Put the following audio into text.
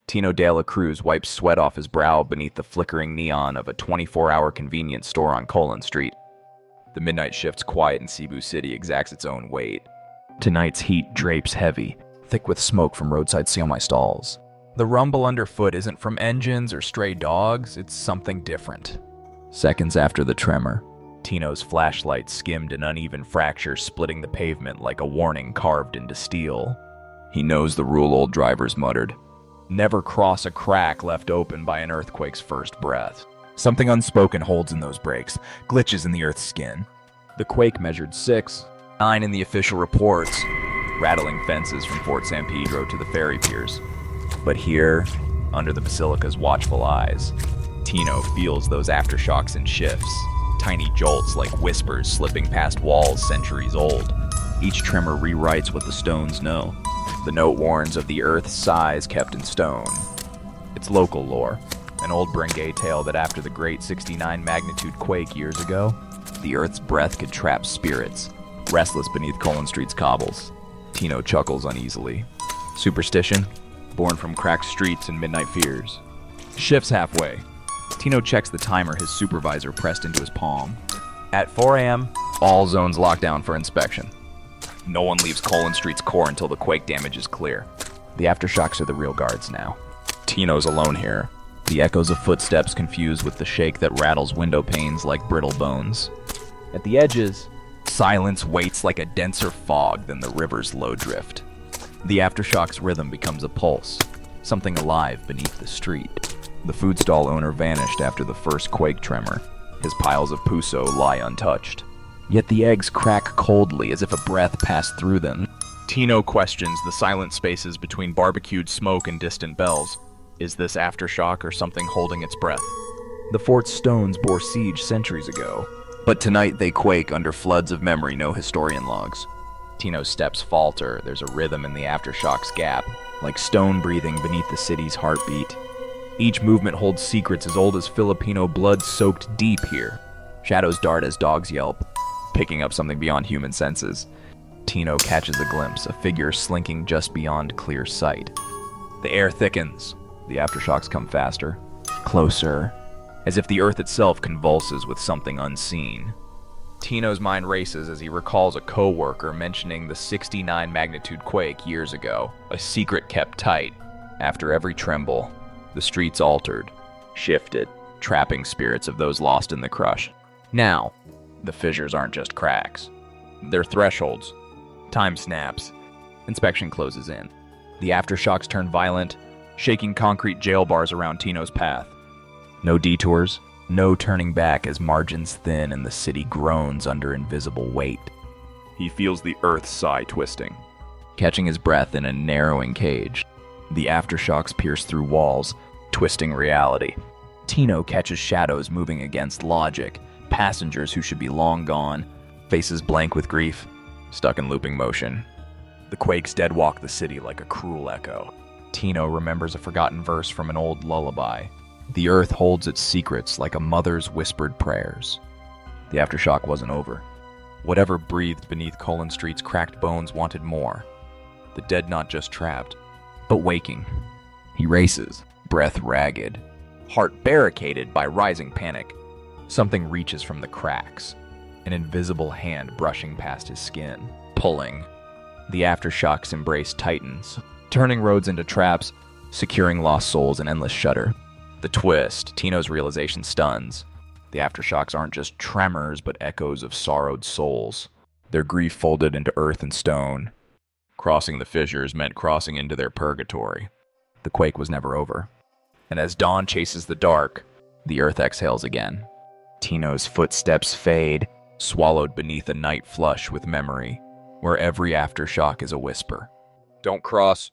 Tino Dela Cruz wipes sweat off his brow beneath the flickering neon of a 24-hour convenience store on Colon Street. The midnight shift's quiet in Cebu City exacts its own weight. Tonight's heat drapes heavy, thick with smoke from roadside siomai stalls. The rumble underfoot isn't from engines or stray dogs, it's something different. Seconds after the tremor, Tino's flashlight skimmed an uneven fracture splitting the pavement like a warning carved into steel. He knows the rule old drivers muttered. Never cross a crack left open by an earthquake's first breath. Something unspoken holds in those breaks, glitches in the earth's skin. The quake measured 6.9 in the official reports, rattling fences from Fort San Pedro to the ferry piers. But here, under the basilica's watchful eyes, Tino feels those aftershocks in shifts, tiny jolts like whispers slipping past walls centuries old. Each tremor rewrites what the stones know. The note warns of the earth's size kept in stone. It's local lore, an old Brengay tale that after the great 69 magnitude quake years ago, the earth's breath could trap spirits, restless beneath Colon Street's cobbles. Tino chuckles uneasily. Superstition, born from cracked streets and midnight fears. Shifts halfway. Tino checks the timer his supervisor pressed into his palm. At 4 a.m., all zones locked down for inspection. No one leaves Colon Street's core until the quake damage is clear. The aftershocks are the real guards now. Tino's alone here, the echoes of footsteps confused with the shake that rattles window panes like brittle bones. At the edges, silence waits like a denser fog than the river's low drift. The aftershock's rhythm becomes a pulse, something alive beneath the street. The food stall owner vanished after the first quake tremor. His piles of puso lie untouched. Yet the eggs crack coldly as if a breath passed through them. Tino questions the silent spaces between barbecued smoke and distant bells. Is this aftershock or something holding its breath? The fort's stones bore siege centuries ago, but tonight they quake under floods of memory no historian logs. Tino's steps falter, there's a rhythm in the aftershock's gap, like stone breathing beneath the city's heartbeat. Each movement holds secrets as old as Filipino blood soaked deep here. Shadows dart as dogs yelp, picking up something beyond human senses. Tino catches a glimpse, a figure slinking just beyond clear sight. The air thickens. The aftershocks come faster, closer, as if the earth itself convulses with something unseen. Tino's mind races as he recalls a co-worker mentioning the 69 magnitude quake years ago, a secret kept tight. After every tremble, the streets altered, shifted, trapping spirits of those lost in the crush. Now, the fissures aren't just cracks. They're thresholds. Time snaps. Inspection closes in. The aftershocks turn violent, shaking concrete jail bars around Tino's path. No detours, no turning back as margins thin and the city groans under invisible weight. He feels the earth sigh twisting, catching his breath in a narrowing cage. The aftershocks pierce through walls, twisting reality. Tino catches shadows moving against logic, passengers who should be long gone, faces blank with grief, stuck in looping motion. The quakes deadwalk the city like a cruel echo. Tino remembers a forgotten verse from an old lullaby. The earth holds its secrets like a mother's whispered prayers. The aftershock wasn't over. Whatever breathed beneath Colon Street's cracked bones wanted more. The dead not just trapped, but waking. He races, breath ragged, heart barricaded by rising panic. Something reaches from the cracks, an invisible hand brushing past his skin, pulling. The aftershocks embrace titans, turning roads into traps, securing lost souls in endless shudder. The twist, Tino's realization stuns. The aftershocks aren't just tremors, but echoes of sorrowed souls, their grief folded into earth and stone. Crossing the fissures meant crossing into their purgatory. The quake was never over. And as dawn chases the dark, the earth exhales again. Tino's footsteps fade, swallowed beneath a night flush with memory, where every aftershock is a whisper. Don't cross.